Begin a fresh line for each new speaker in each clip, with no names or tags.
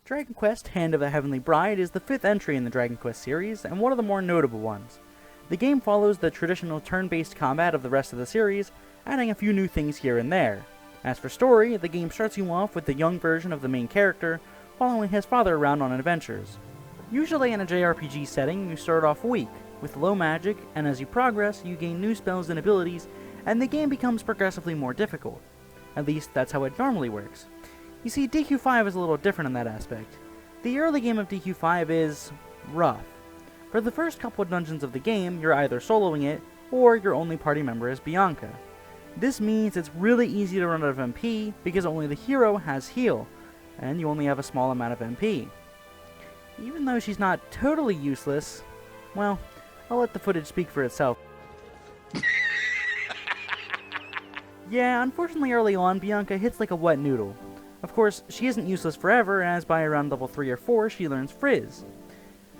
Dragon Quest: Hand of the Heavenly Bride is the 5th entry in the Dragon Quest series, and one of the more notable ones. The game follows the traditional turn-based combat of the rest of the series, adding a few new things here and there. As for story, the game starts you off with the young version of the main character, following his father around on adventures. Usually in a JRPG setting, you start off weak, with low magic, and as you progress, you gain new spells and abilities, and the game becomes progressively more difficult. At least, that's how it normally works. You see, DQ5 is a little different in that aspect. The early game of DQ5 is rough. For the first couple of dungeons of the game, you're either soloing it, or your only party member is Bianca. This means it's really easy to run out of MP, because only the hero has heal, and you only have a small amount of MP. Even though she's not totally useless, well, I'll let the footage speak for itself. Yeah, unfortunately early on, Bianca hits like a wet noodle. Of course, she isn't useless forever, as by around level 3 or 4, she learns Frizz.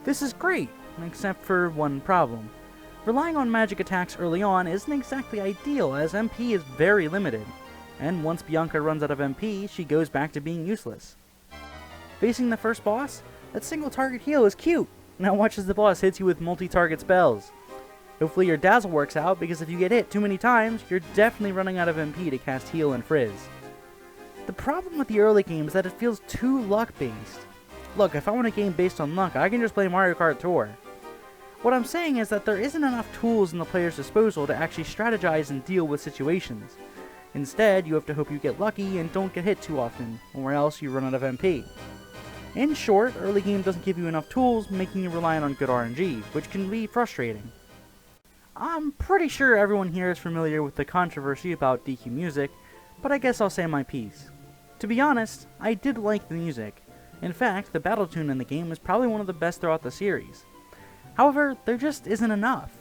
This is great, except for one problem. Relying on magic attacks early on isn't exactly ideal, as MP is very limited, and once Bianca runs out of MP, she goes back to being useless. Facing the first boss, that single target heal is cute. Now watch as the boss hits you with multi-target spells. Hopefully your dazzle works out, because if you get hit too many times, you're definitely running out of MP to cast heal and Frizz. The problem with the early game is that it feels too luck-based. Look, if I want a game based on luck, I can just play Mario Kart Tour. What I'm saying is that there isn't enough tools in the player's disposal to actually strategize and deal with situations. Instead, you have to hope you get lucky and don't get hit too often, or else you run out of MP. In short, early game doesn't give you enough tools, making you reliant on good RNG, which can be frustrating. I'm pretty sure everyone here is familiar with the controversy about DQ music, but I guess I'll say my piece. To be honest, I did like the music. In fact, the battle tune in the game is probably one of the best throughout the series. However, there just isn't enough.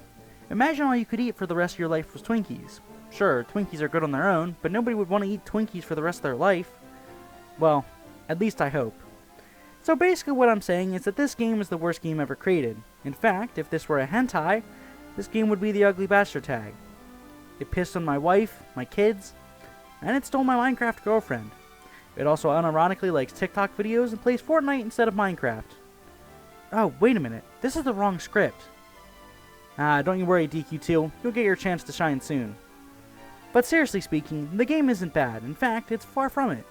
Imagine all you could eat for the rest of your life was Twinkies. Sure, Twinkies are good on their own, but nobody would want to eat Twinkies for the rest of their life. Well, at least I hope. So basically what I'm saying is that this game is the worst game ever created. In fact, if this were a hentai, this game would be the Ugly Bastard tag. It pissed on my wife, my kids, and it stole my Minecraft girlfriend. It also unironically likes TikTok videos and plays Fortnite instead of Minecraft. Oh, wait a minute. This is the wrong script. Don't you worry, DQ2. You'll get your chance to shine soon. But seriously speaking, the game isn't bad. In fact, it's far from it.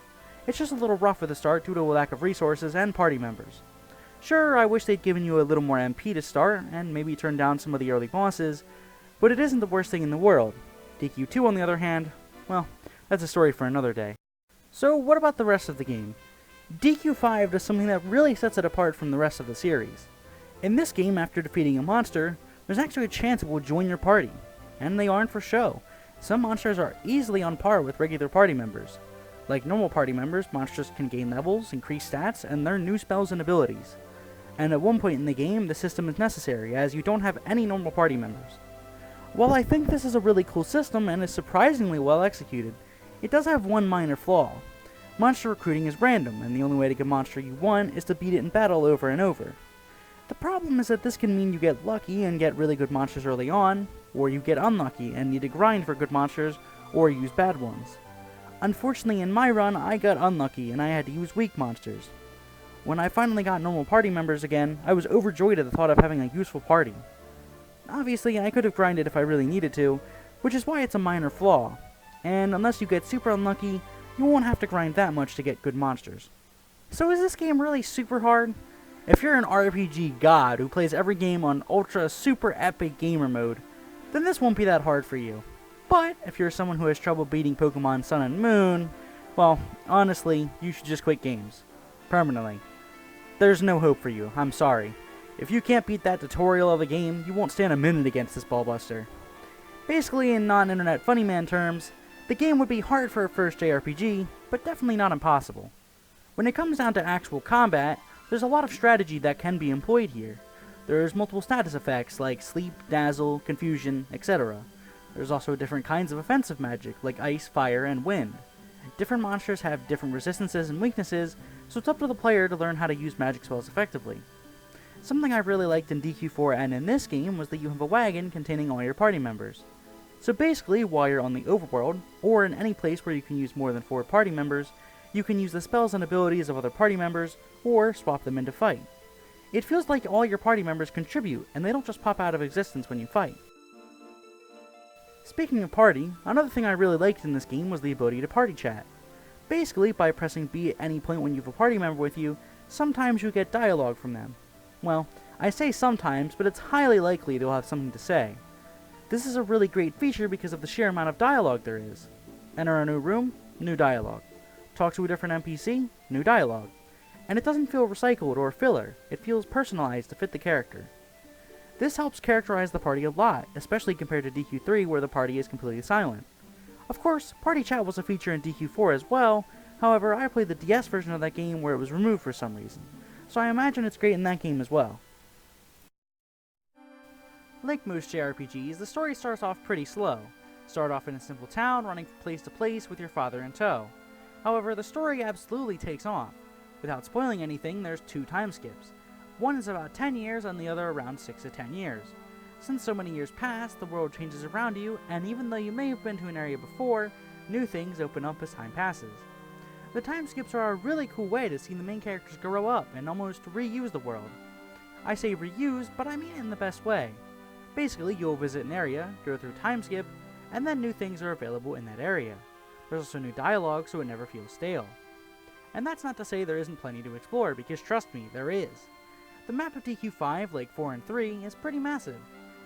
It's just a little rough at the start due to a lack of resources and party members. Sure, I wish they'd given you a little more MP to start, and maybe turn down some of the early bosses, but it isn't the worst thing in the world. DQ2, on the other hand, well, that's a story for another day. So what about the rest of the game? DQ5 does something that really sets it apart from the rest of the series. In this game, after defeating a monster, there's actually a chance it will join your party. And they aren't for show. Some monsters are easily on par with regular party members. Like normal party members, monsters can gain levels, increase stats, and learn new spells and abilities. And at one point in the game, the system is necessary, as you don't have any normal party members. While I think this is a really cool system and is surprisingly well executed, it does have one minor flaw. Monster recruiting is random, and the only way to get a monster you want is to beat it in battle over and over. The problem is that this can mean you get lucky and get really good monsters early on, or you get unlucky and need to grind for good monsters, or use bad ones. Unfortunately, in my run, I got unlucky and I had to use weak monsters. When I finally got normal party members again, I was overjoyed at the thought of having a useful party. Obviously, I could have grinded if I really needed to, which is why it's a minor flaw, and unless you get super unlucky, you won't have to grind that much to get good monsters. So is this game really super hard? If you're an RPG god who plays every game on ultra super epic gamer mode, then this won't be that hard for you. But if you're someone who has trouble beating Pokemon Sun and Moon, well, honestly, you should just quit games. Permanently. There's no hope for you, I'm sorry. If you can't beat that tutorial of a game, you won't stand a minute against this ballbuster. Basically, in non-internet funny man terms, the game would be hard for a first JRPG, but definitely not impossible. When it comes down to actual combat, there's a lot of strategy that can be employed here. There's multiple status effects like sleep, dazzle, confusion, etc. There's also different kinds of offensive magic like ice, fire, and wind. Different monsters have different resistances and weaknesses, so it's up to the player to learn how to use magic spells effectively. Something I really liked in DQ4 and in this game was that you have a wagon containing all your party members. So basically, while you're on the overworld, or in any place where you can use more than 4 party members, You can use the spells and abilities of other party members, or swap them into fight. It feels like all your party members contribute, and they don't just pop out of existence when you fight. Speaking of party, another thing I really liked in this game was the ability to party chat. Basically, by pressing B at any point when you have a party member with you, sometimes you get dialogue from them. Well, I say sometimes, but it's highly likely they'll have something to say. This is a really great feature because of the sheer amount of dialogue there is. Enter a new room, new dialogue. Talk to a different NPC, new dialogue. And it doesn't feel recycled or filler, it feels personalized to fit the character. This helps characterize the party a lot, especially compared to DQ3 where the party is completely silent. Of course, party chat was a feature in DQ4 as well, however I played the DS version of that game where it was removed for some reason, so I imagine it's great in that game as well. Like most JRPGs, the story starts off pretty slow. Start off in a simple town, running from place to place with your father in tow. However, the story absolutely takes off. Without spoiling anything, there's 2 time skips. One is about 10 years and the other around 6 to 10 years. Since so many years pass, the world changes around you, and even though you may have been to an area before, new things open up as time passes. The time skips are a really cool way to see the main characters grow up and almost reuse the world. I say reuse, but I mean it in the best way. Basically, you'll visit an area, go through time skip, and then new things are available in that area. There's also new dialogue, so it never feels stale. And that's not to say there isn't plenty to explore, because trust me, there is. The map of DQ5, like 4 and 3, is pretty massive.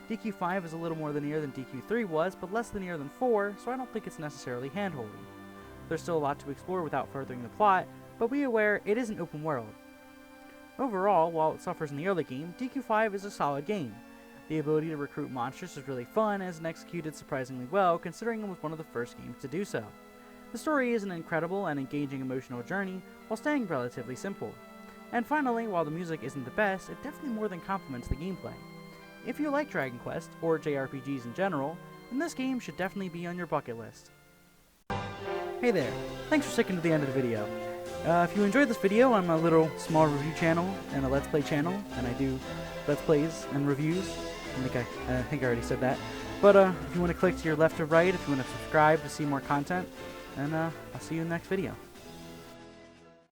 DQ5 is a little more linear than DQ3 was, but less linear than 4, so I don't think it's necessarily hand-holding. There's still a lot to explore without furthering the plot, but be aware it is an open world. Overall, while it suffers in the early game, DQ5 is a solid game. The ability to recruit monsters is really fun and executed surprisingly well, considering it was one of the first games to do so. The story is an incredible and engaging emotional journey, while staying relatively simple. And finally, while the music isn't the best, it definitely more than complements the gameplay. If you like Dragon Quest, or JRPGs in general, then this game should definitely be on your bucket list. Hey there, thanks for sticking to the end of the video. If you enjoyed this video, I'm a little small review channel and a Let's Play channel, and I do Let's Plays and reviews. I think I already said that. But if you want to click to your left or right, if you want to subscribe to see more content, and I'll see you in the next video.